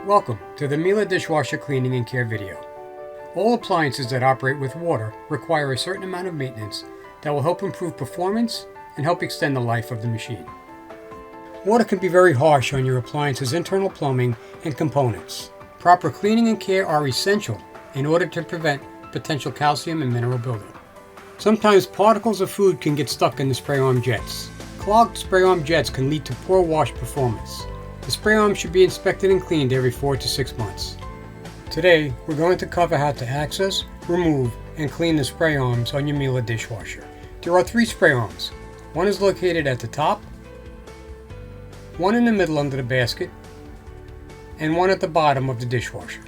Welcome to the Miele Dishwasher cleaning and care video. All appliances that operate with water require a certain amount of maintenance that will help improve performance and help extend the life of the machine. Water can be very harsh on your appliance's internal plumbing and components. Proper cleaning and care are essential in order to prevent potential calcium and mineral buildup. Sometimes particles of food can get stuck in the spray arm jets. Clogged spray arm jets can lead to poor wash performance. The spray arm should be inspected and cleaned every 4 to 6 months. Today, we're going to cover how to access, remove, and clean the spray arms on your Miele dishwasher. There are 3 spray arms. One is located at the top, one in the middle under the basket, and one at the bottom of the dishwasher.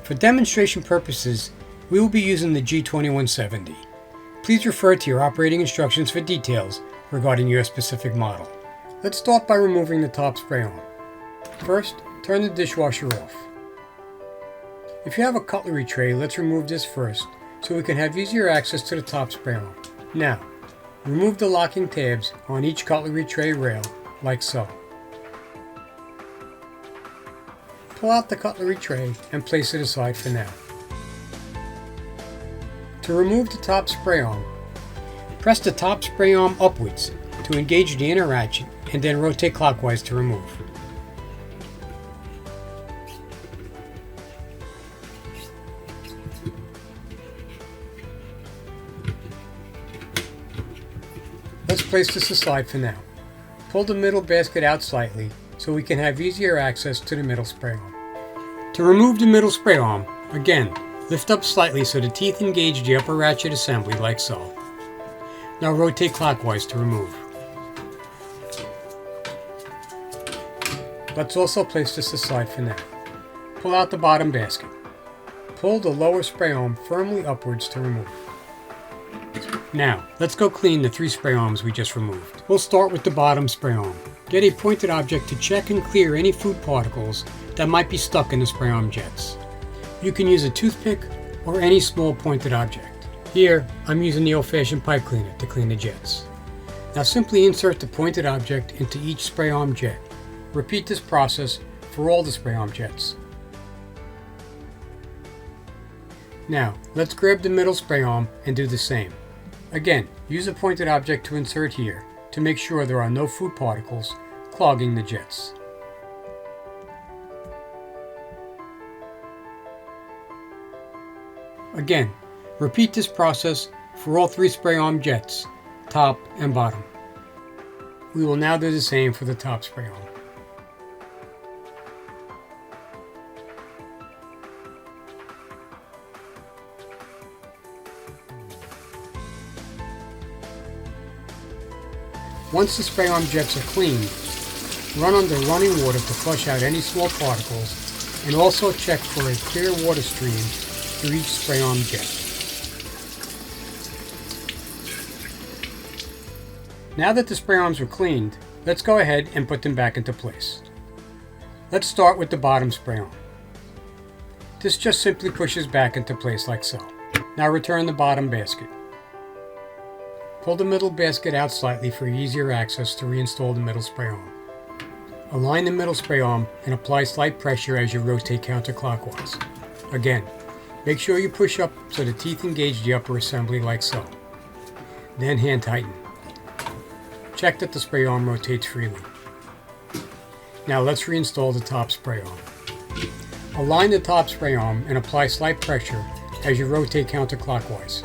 For demonstration purposes, we will be using the G2170. Please refer to your operating instructions for details regarding your specific model. Let's start by removing the top spray arm. First, turn the dishwasher off. If you have a cutlery tray, let's remove this first so we can have easier access to the top spray arm. Now, remove the locking tabs on each cutlery tray rail, like so. Pull out the cutlery tray and place it aside for now. To remove the top spray arm, press the top spray arm upwards to engage the inner ratchet and then rotate clockwise to remove. Let's place this aside for now. Pull the middle basket out slightly so we can have easier access to the middle spray arm. To remove the middle spray arm, again, lift up slightly so the teeth engage the upper ratchet assembly like so. Now rotate clockwise to remove. Let's also place this aside for now. Pull out the bottom basket. Pull the lower spray arm firmly upwards to remove. Now, let's go clean the 3 spray arms we just removed. We'll start with the bottom spray arm. Get a pointed object to check and clear any food particles that might be stuck in the spray arm jets. You can use a toothpick or any small pointed object. Here, I'm using the old-fashioned pipe cleaner to clean the jets. Now simply insert the pointed object into each spray arm jet. Repeat this process for all the spray arm jets. Now, let's grab the middle spray arm and do the same. Again, use a pointed object to insert here to make sure there are no food particles clogging the jets. Again, repeat this process for all 3 spray arm jets, top and bottom. We will now do the same for the top spray arm. Once the spray arm jets are cleaned, run under running water to flush out any small particles and also check for a clear water stream through each spray arm jet. Now that the spray arms are cleaned, let's go ahead and put them back into place. Let's start with the bottom spray arm. This just simply pushes back into place like so. Now return the bottom basket. Pull the middle basket out slightly for easier access to reinstall the middle spray arm. Align the middle spray arm and apply slight pressure as you rotate counterclockwise. Again, make sure you push up so the teeth engage the upper assembly like so. Then hand tighten. Check that the spray arm rotates freely. Now let's reinstall the top spray arm. Align the top spray arm and apply slight pressure as you rotate counterclockwise.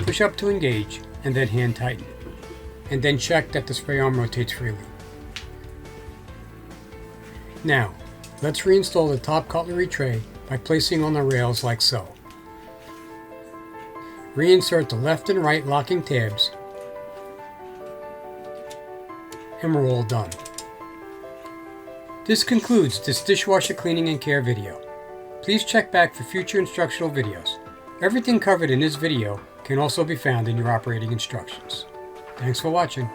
Push up to engage and then hand tighten. And then check that the spray arm rotates freely. Now, let's reinstall the top cutlery tray by placing on the rails like so. Reinsert the left and right locking tabs, and we're all done. This concludes this dishwasher cleaning and care video. Please check back for future instructional videos. Everything covered in this video can also be found in your operating instructions. Thanks for watching.